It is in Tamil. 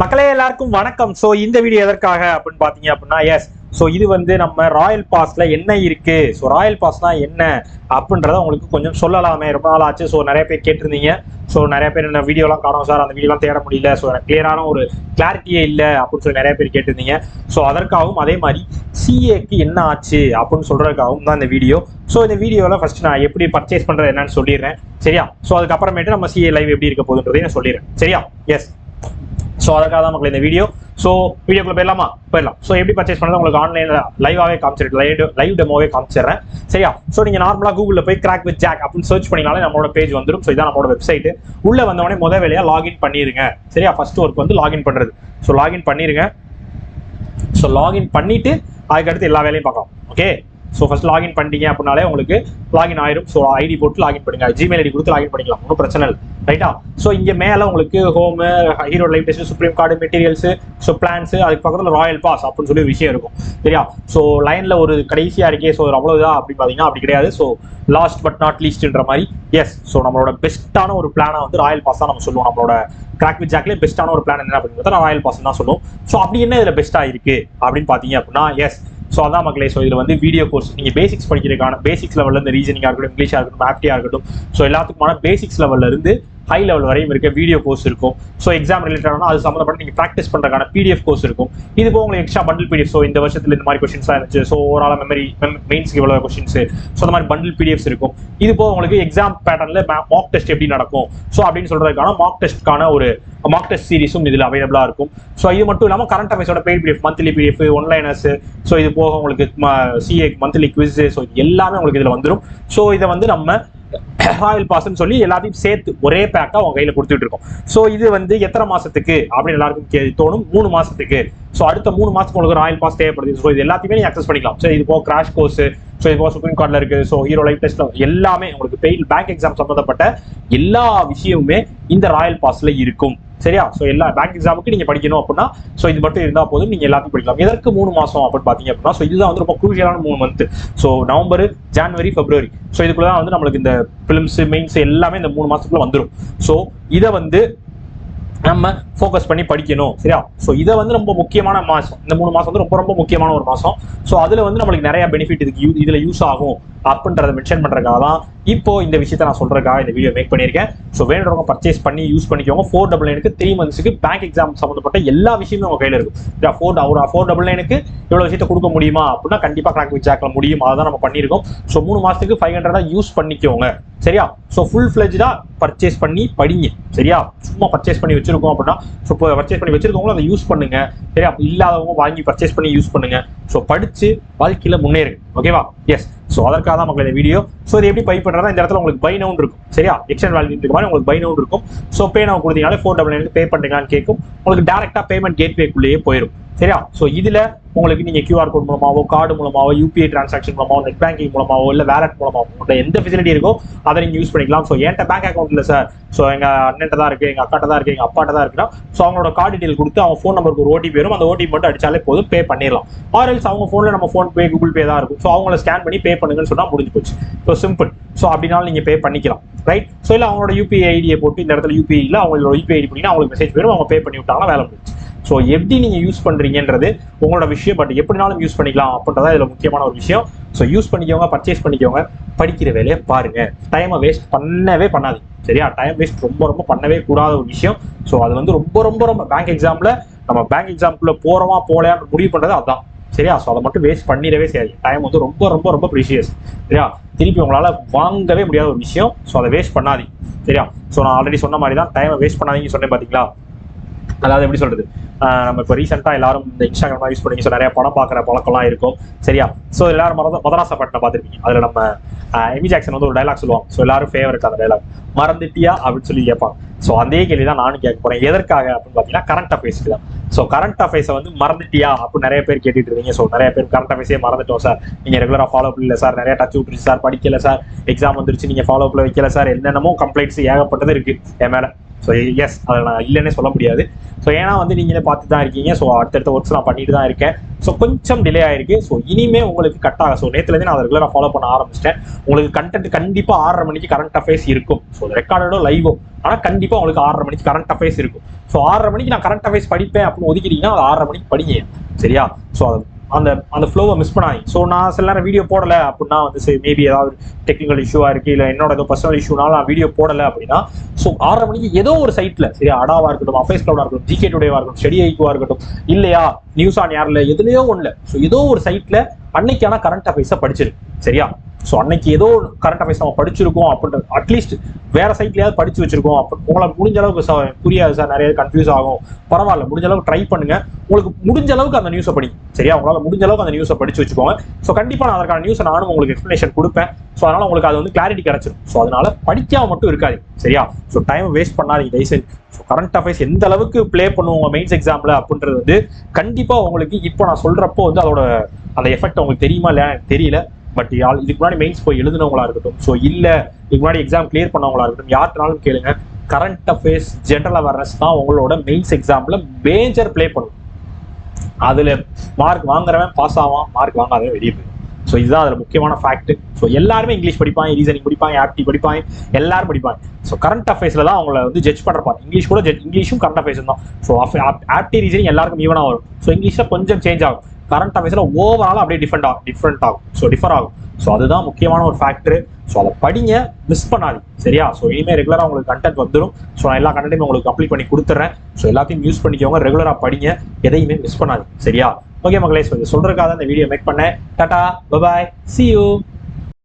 மக்களே எல்லாருக்கும் வணக்கம். ஸோ இந்த வீடியோ எதற்காக அப்படின்னு பார்த்தீங்க அப்படின்னா, ஸோ இது வந்து நம்ம ராயல் பாஸ்ல என்ன இருக்கு, ஸோ ராயல் பாஸ்னா என்ன அப்படின்றத உங்களுக்கு கொஞ்சம் சொல்லலாமே, ரொம்ப நாள் ஆச்சு. ஸோ நிறைய பேர் கேட்டிருந்தீங்க. ஸோ நிறைய பேர் என்ன வீடியோலாம் காணும் சார், அந்த வீடியோலாம் தேட முடியல, ஸோ எனக்கு கிளியரான ஒரு கிளாரிட்டியே இல்லை அப்படின்னு சொல்லி நிறைய பேர் கேட்டிருந்தீங்க. ஸோ அதற்காகவும் அதே மாதிரி சிஏக்கு என்ன ஆச்சு அப்படின்னு சொல்றதுக்காகவும் தான் இந்த வீடியோ. ஸோ இந்த வீடியோவில் ஃபர்ஸ்ட் நான் எப்படி பர்ச்சேஸ் பண்றது என்னன்னு சொல்லிடுறேன், சரியா? ஸோ அதுக்கப்புறமேட்டு நம்ம சிஏ லைவ் எப்படி இருக்க போகுதுன்றதையும் நான் சொல்லிடுறேன், சரியா? எஸ். ஸோ அதுக்காக தான் மக்கள் இந்த வீடியோ. ஸோ வீடியோக்குள்ள போயிடலாம். ஸோ எப்படி பர்ச்சேஸ் பண்ணுறது உங்களுக்கு ஆன்லைனில் லைவாகவே காமிச்சிருக்கு, லைவ் டெமோவே காமிச்சிடுறேன், சரியா? ஸோ நீங்கள் நார்மலாக கூகுளில் போய் கிராக் வித் ஜாக் அப்படின்னு சர்ச் பண்ணினாலே நம்மளோட பேஜ் வந்துடும். ஸோ இதான் நம்மளோட வெப்சைட். உள்ள வந்தவொடனே முதல் வேலையாக லாகின் பண்ணிடுங்க, சரியா? ஃபர்ஸ்ட் ஒர்க் வந்து லாகின் பண்ணுறது. ஸோ லாகின் பண்ணிடுங்க. ஸோ லாகின் பண்ணிட்டு அதுக்கடுத்து எல்லா வேலையும் பார்க்கலாம், ஓகே? ஸோ ஃபர்ஸ்ட் லாகின் பண்ணிட்டீங்க அப்படின்னாலே உங்களுக்கு லாகின் ஆயிரும். ஸோ ஐடி போட்டு லாகின் பண்ணுங்க, ஜிமெயில் ஐடி கொடுத்து லாகின் பண்ணிக்கலாம், ஒன்றும் பிரச்சனை இல்லை, ரைட்டா? ஸோ இங்கே மேலே உங்களுக்கு home, hero live test, supreme card, materials, so plans, அதுக்கு பக்கத்தில் ராயல் பாஸ் அப்படின்னு சொல்லி ஒரு விஷயம் இருக்கும், சரியா? ஸோ லைனில் ஒரு கடைசியாக இருக்கே, ஸோ அவ்வளோதான் அப்படின்னு பார்த்தீங்கன்னா அப்படி கிடையாது. ஸோ லாஸ்ட் பட் நாட் லீஸ்ட்ன்ற மாதிரி, எஸ். ஸோ நம்மளோட பெஸ்ட்டான ஒரு பிளானை வந்து ராயல் பாஸ் தான் நம்ம சொல்லுவோம். நம்மளோட கிராக் வித் ஜாக்லேயே பெஸ்ட்டான ஒரு பிளான் என்ன அப்படின்னு பார்த்தா ராயல் பாஸ் தான் சொல்லுவோம். ஸோ அப்படி என்ன இதில் பெஸ்ட்டாக இருக்கு அப்படின்னு பார்த்தீங்க அப்படின்னா, எஸ். ஸோ அதான் மக்களே. ஸோ இதில் வந்து வீடியோ கோர்ஸ் நீங்கள் பேசிக்ஸ் படிக்கிறதுக்கான பேசிக்ஸ் லெவலில் இருந்து ரீசனிங்காக இருக்கட்டும், இங்கிலீஷாக இருக்கட்டும், மேப்டியாக இருக்கட்டும், ஸோ எல்லாத்துக்குமான பேசிக்ஸ் லெவலில் இருந்து ஹை லெவல் வரையும் இருக்க வீடியோ கோர்ஸ் இருக்கும். ஸோ எக்ஸாம் ரிலேட்டடான அது சம்மந்தப்பட்ட நீங்கள் ப்ராக்டிஸ் பண்ணுறதுக்கான பிடிஎஃப் கோர்ஸ் இருக்கும். இது போக உங்களுக்கு எக்ஸ்ட்ரா பண்டில் பிடிஎஃப். ஸோ இந்த வருஷத்தில் இந்த மாதிரி கொஸ்டின்ஸ்லாம் இருந்துச்சு, ஸோ ஓவரால் மெயின்ஸ்க்கு இவ்வளோ கொஸ்டின்ஸ், ஸோ அந்த மாதிரி பண்டில் பிடிஎஃப்ஸ் இருக்கும். இது போக உங்களுக்கு எக்ஸாம் பேட்டர்னில் மாக் டெஸ்ட் எப்படி நடக்கும், ஸோ அப்படின்னு சொல்றதுக்கான மாக் டெஸ்ட்கான ஒரு மாக் டெஸ்ட் சீரிஸும் இதில் அவைலபிளாக இருக்கும். ஸோ இது மட்டும் இல்லாமல் கரண்ட் அஃபேர்ஸோட paid PDF, monthly PDF, one liners, so இது போக உங்களுக்கு சிஏ மந்த்லி குவிஸ், ஸோ எல்லாமே உங்களுக்கு இதில் வந்துடும். ஸோ இதை வந்து நம்ம ராயல் பாஸ்ன்னு சொல்லி எல்லாத்தையும் சேர்த்து ஒரே பேக்கா உங்க கையில கொடுத்துட்டு இருக்கோம். ஸோ இது வந்து எத்தனை மாசத்துக்கு அப்படின்னு எல்லாருக்கும் தோணும். 3 மாசத்துக்கு. ஸோ அடுத்த 3 மாசத்துக்கு உங்களுக்கு ராயல் பாஸ் தேவைப்படுது. ஸோ இது எல்லாத்தையுமே நீங்க அக்சஸ் பண்ணிக்கலாம். ஸோ இது போக கிராஷ் கோர்ஸ், ஸோ இது போக சுப்ரீம் கோர்ட்ல இருக்கு, ஸோ ஹீரோ லைவ் டெஸ்ட், எல்லாமே உங்களுக்கு பெய்ட் பேங்க் எக்ஸாம் சம்பந்தப்பட்ட எல்லா விஷயமுமே இந்த ராயல் பாஸ்ல இருக்கும், சரியா? ஸோ எல்லா பேங்க் எக்ஸாமுக்கு நீங்க படிக்கணும் அப்படின்னா ஸோ இது மட்டும் இருந்தா போதும், நீங்க எல்லாத்தையும் படிக்கலாம். எதற்கு 3 மாசம் அப்படின்னு பாத்தீங்க அப்படின்னா, ஸோ இதுதான் வந்து ரொம்ப குரூஷியலான 3 மந்த். ஸோ நவம்பர், ஜனவரி, பிப்ரவரி, ஸோ இதுக்குள்ளதான் வந்து நம்மளுக்கு இந்த பிலிம்ஸ், மெயின்ஸ் எல்லாமே இந்த 3 மாசத்துக்குள்ள வந்துடும். ஸோ இதை வந்து நம்ம ஃபோக்கஸ் பண்ணி படிக்கணும், சரியா? ஸோ இதை வந்து ரொம்ப முக்கியமான மாசம். இந்த 3 மாசம் வந்து ரொம்ப ரொம்ப முக்கியமான ஒரு மாசம். ஸோ அதுல வந்து நம்மளுக்கு நிறைய பெனிஃபிட் இதுல யூஸ் ஆகும் அப்படின்றத மென்ஷன் பண்றதுக்காக தான் இப்போ இந்த விஷயத்த நான் சொல்றதுக்காக இந்த வீடியோ மேக் பண்ணியிருக்கேன். ஸோ வேணுறவங்க பர்ச்சேஸ் பண்ணி யூஸ் பண்ணிக்கோங்க. 499க்கு 3 மந்த்ஸ்க்கு பேங்க் எக்ஸாம் சம்பந்தப்பட்ட எல்லா விஷயமும் உங்க கையில இருக்கும். 499க்கு இவ்வளவு விஷயத்த கொடுக்க முடியுமா அப்படின்னா கண்டிப்பா கிராக் வித் ஜாக்ல முடியும். அதான் நம்ம பண்ணியிருக்கோம். ஸோ 3 மாசத்துக்கு 500 யூஸ் பண்ணிக்கோங்க, சரியா? ஸோ ஃபுல் ஃபிளெஜ்டா பர்ச்சேஸ் பண்ணி படிங்க, சரியா? சும்மா பர்ச்சேஸ் பண்ணி வச்சிருக்கோம் அப்படின்னா, ஸோ பர்ச்சேஸ் பண்ணி வச்சிருக்கவங்களும் அதை யூஸ் பண்ணுங்க, சரியா? இல்லாதவங்க வாங்கி பர்ச்சேஸ் பண்ணி யூஸ் பண்ணுங்க. ஸோ படிச்சு வாழ்க்கையில முன்னேறுங்க, ஓகேவா? எஸ். ஸோ அதற்காக தான் மக்கள் இந்த வீடியோ. ஸோ இது எப்படி பை பண்றதா, இந்த இடத்துல உங்களுக்கு பை நவுன் இருக்கும், சரியா? எக்ஸ்சேஞ்ச் வேல்யூ இருக்க மாதிரி உங்களுக்கு பை நவுன் இருக்கும். ஸோ பே நவ் கொடுத்தீங்கனாலே 499 பே பண்றீங்களான்னு கேட்கும். உங்களுக்கு டேரக்டா பேமெண்ட் கேட்வேக்குள்ளேயே போயிடும், சரியா? ஸோ இதுல உங்களுக்கு நீங்க கியூஆர் கோட் மூலமாவோ, கார்டு மூலமாவோ, யூபிஐ டிரான்சாக்ஷன் மூலமாவோ, நெட் பேங்கிங் மூலமாவோ, இல்ல வேலட் மூலமாவோ உங்கள்கிட்ட எந்த ஃபெசிலிட்டி இருக்கோ அதை நீங்க யூஸ் பண்ணிக்கலாம். ஸோ என்கிட்ட பேங்க் அக்கௌண்ட் இல்லை சார், ஸோ எங்க அண்ணன்ட்ட தான் இருக்கு, எங்க அக்காட்ட தான் இருக்கு, எங்க அப்பாட்ட தான் இருக்குன்னா, ஸோ அவங்களோட கார்டு டீடைல் கொடுத்து அவங்க ஃபோன் நம்பருக்கு ஒரு ஓடிபி வரும், அந்த ஓடிபி மட்டும் அடிச்சாலே போதும், பே பண்ணிடலாம். ஆர்எல்ஸ் அவங்க ஃபோன்ல நம்ம ஃபோன் பே, கூகுள் பே தான் இருக்கும். ஸோ அவங்கள ஸ்கேன் பண்ணி பே பண்ணுங்கன்னு சொன்னா முடிஞ்சு போச்சு. So simple. ஸோ அப்படினாலும் நீங்க பே பண்ணிக்கலாம், ரைட்? ஸோ இல்லை அவங்களோட யூபிஐ ஐடியை போட்டு இந்த இடத்துல யூபிஐ இல்லை, அவங்களோட யூபிஐ ஐடி பண்ணிங்கன்னா அவங்களுக்கு மெசேஜ் வரும், அவங்க பே பண்ணி விட்டாங்கன்னா வேலை முடிச்சு. ஸோ எப்படி நீங்க யூஸ் பண்றீங்கன்றது உங்களோட விஷயம், பட் எப்படினாலும் யூஸ் பண்ணிக்கலாம் அப்படின்றதா இதுல முக்கியமான ஒரு விஷயம். ஸோ யூஸ் பண்ணிக்கோங்க, பர்ச்சேஸ் பண்ணிக்கோங்க, படிக்கிற வேலையை பாருங்க, டைமை வேஸ்ட் பண்ணவே பண்ணாதீங்க, சரியா? டைம் வேஸ்ட் ரொம்ப ரொம்ப பண்ணவே கூடாத ஒரு விஷயம். ஸோ அது வந்து ரொம்ப ரொம்ப ரொம்ப பேங்க் எக்ஸாம்ல நம்ம பேங்க் எக்ஸாம்குள்ள போறோமா போலையான்னு முடிவு பண்றது அதுதான், சரியா? ஸோ அதை மட்டும் வேஸ்ட் பண்ணிடவே சரி. டைம் வந்து ரொம்ப ரொம்ப ரொம்ப ப்ரீஷியஸ், சரியா? திருப்பி உங்களால வாங்கவே முடியாத ஒரு விஷயம். ஸோ அதை வேஸ்ட் பண்ணாதீங்க, சரியா? ஸோ நான் ஆல்ரெடி சொன்ன மாதிரி தான் டைமை வேஸ்ட் பண்ணாதீங்க சொன்னேன், பாத்தீங்களா? அதாவது எப்படி சொல்றது, நம்ம இப்போ ரீசெண்டா எல்லாரும் இந்த இன்ஸ்டாகிராம் யூஸ் பண்ணி, ஸோ நிறைய படம் பார்க்குற பழக்கம்லாம் இருக்கும், சரியா? ஸோ எல்லாரும் மதராசா பட்டினம் பார்த்துருப்பீங்க. அதில் நம்ம எமி ஜாக்சன் வந்து ஒரு டைலாக் சொல்லுவாங்க. ஸோ எல்லாரும் ஃபேவரட் அந்த டைலாக், மறந்துட்டியா அப்படின்னு சொல்லி கேட்பாங்க. ஸோ அதே கேள்வி தான் நானும் கேட்க போறேன். எதற்காக அப்படின்னு பார்த்தீங்கன்னா கரண்ட் அஃபேர்ஸ்க்கு தான். ஸோ கரண்ட் அஃபேர்ஸை வந்து மறந்துட்டியா அப்படின்னு நிறைய பேர் கேட்டுட்டு இருக்கீங்க. ஸோ நிறைய பேர் கரண்ட் அஃபேர்ஸே மறந்துட்டோம் சார், நீங்க ரெகுலராக ஃபாலோ பண்ணல சார், நிறைய டச் விட்டுருச்சு சார், படிக்கல சார், எக்ஸாம் வந்துருச்சு நீங்க ஃபாலோ பண்ண வைக்கல சார், என்னென்னமோ கம்ப்ளைண்ட்ஸ் ஏகப்பட்டது இருக்கு என் மேல. ஸோ எஸ் அதை நான் இல்லைன்னே சொல்ல முடியாது. ஸோ ஏன்னா வந்து நீங்களே பார்த்து தான் இருக்கீங்க. ஸோ அடுத்தடுத்த ஒர்க்ஸ் நான் பண்ணிட்டு தான் இருக்கேன். ஸோ கொஞ்சம் டிலே ஆயிருக்கு. ஸோ இனிமே உங்களுக்கு கட் ஆகும். ஸோ நேற்றுலேருந்து நான் ரெகுலராக ஃபாலோ பண்ண ஆரம்பிச்சிட்டேன். உங்களுக்கு கண்டென்ட் கண்டிப்பாக 6:30 மணிக்கு கரண்ட் அஃபேர்ஸ் இருக்கும். ஸோ ரெக்கார்டோ லைவோ, ஆனால் கண்டிப்பாக உங்களுக்கு 6:30 மணிக்கு கரண்ட் அஃபேர்ஸ் இருக்கும். ஸோ 6:30 மணிக்கு நான் கரண்ட் அஃபேர்ஸ் படிப்பேன் அப்படின்னு ஒதுக்கிட்டீங்கன்னா அது 6:30 மணிக்கு படிங்க. சரியா? ஸோ அந்த அந்த ஃப்ளோவை மிஸ் பண்ணாங்க. ஸோ நான் சில நேரம் வீடியோ போடலை அப்படின்னா வந்து சரி மேபி ஏதாவது டெக்னிக்கல் இஷ்யூவாக இருக்குது, இல்லை என்னோட ஏதோ பர்சனல் இஷ்யூனால நான் வீடியோ போடலை அப்படின்னா ஸோ 6:30 மணிக்கு ஏதோ ஒரு சைட்டில் சரியா அடாவாக இருக்கட்டும், அஃபேர்ஸ் கிளவுடாக இருக்கட்டும், ஜிகே டுடேவாக இருக்கட்டும், ஸ்டடி ஐக்குவாக இருக்கட்டும், இல்லையா நியூஸ் ஆன் ஏர்ல எதுலையோ ஒன்று, ஸோ ஏதோ ஒரு சைட்டில் அன்னைக்கான கரண்ட் அஃபேர்ஸை படிச்சிருக்கு. சரியா? ஸோ அன்னைக்கு ஏதோ கரண்ட் அஃபேர்ஸ் நம்ம படிச்சிருக்கோம் அப்படின்றது அட்லீஸ்ட் வேற சைட்லயாவது படிச்சு வச்சிருக்கோம். அப்போ உங்களுக்கு முடிஞ்ச அளவுக்கு புரியாது சார், நிறைய கன்ஃபியூஸ் ஆகும், பரவாயில்ல முடிஞ்ச அளவுக்கு ட்ரை பண்ணுங்க. உங்களுக்கு முடிஞ்ச அளவுக்கு அந்த நியூஸை படிங்க. சரியா? உங்களால் முடிஞ்ச அளவுக்கு அந்த நியூஸை படிச்சு வச்சுக்கோங்க. ஸோ கண்டிப்பாக நான் அதற்கான நியூஸை நானும் உங்களுக்கு எக்ஸ்பிளேஷன் கொடுப்பேன். ஸோ அதனால உங்களுக்கு அது வந்து கிளாரிட்டி கிடைச்சிடும். ஸோ அதனால படிக்காம மட்டும் இருக்காது. சரியா? ஸோ டைம் வேஸ்ட் பண்ணாதீங்க தயவுசெய்து. ஸோ கரண்ட் அஃபேர்ஸ் எந்த அளவுக்கு ப்ளே பண்ணுவோம் மெயின்ஸ் எக்ஸாம்ல அப்படின்றது வந்து கண்டிப்பாக உங்களுக்கு இப்போ நான் சொல்றப்போ வந்து அதோட அந்த எஃபெக்ட் உங்களுக்கு தெரியுமா இல்லையா எனக்கு தெரியல. பட் இதுக்கு முன்னாடி மெயின்ஸ் போய் எழுதுனவங்களா இருக்கட்டும், ஸோ இல்லை இதுக்கு முன்னாடி எக்ஸாம் கிளியர் பண்ணவங்களா இருக்கட்டும், யாருனாலும் கேளுங்க, கரண்ட் அஃபேர்ஸ் ஜென்ரல் அவேர்னஸ் தான் உங்களோட மெயின்ஸ் எக்ஸாம்ல மேஜர் ப்ளே பண்ணும். அதுல மார்க் வாங்குறவன் பாஸ் ஆவான், மார்க் வாங்காதவன் வெளியே போயிடும். ஸோ இதுதான் அதில் முக்கியமான ஃபேக்ட். ஸோ எல்லாருமே இங்கிலீஷ் படிப்பாங்க, ரீசனிங் படிப்பாங்க, ஆப்டி படிப்பாங்க, எல்லாரும் படிப்பாங்க. ஸோ கரண்ட் அஃபேர்ஸ்ல தான் அவங்கள வந்து ஜட்ஜ் பண்ணுறப்பாங்க. இங்கிலீஷ் கூட இங்கிலீஷும் கரண்ட் அஃபேர்ஸ் தான். ஸோ ஆப்டி ரீசனிங் எல்லாருக்கும் ஈவனாக வரும். ஸோ இங்கிலீஷில் கொஞ்சம் சேஞ்ச் ஆகும், கரண்ட் அஃபேர்ஸ்ல ஓவரால் அப்படியே டிஃப்ரெண்ட் ஆகும். ஸோ டிஃபர் ஆகும். ஸோ அதுதான் முக்கியமான ஒரு ஃபேக்டர். ஸோ அதை படிங்க, மிஸ் பண்ணாதீங்க. சரியா? ஸோ இனிமேல் ரெகுலராக உங்களுக்கு கண்டென்ட் வந்துடும். ஸோ நான் எல்லா கண்டென்ட்டையும் உங்களுக்கு கம்ப்ளீட் பண்ணி கொடுத்துட்றேன். ஸோ எல்லாத்தையும் யூஸ் பண்ணிக்கோங்க, ரெகுலராக படிங்க, எதையுமே மிஸ் பண்ணாதீங்க. சரியா? ஓகே மக்களே, ஸோ சொல்றதுக்காக இந்த வீடியோ மேக் பண்ணேன். Tata, bye bye, see you.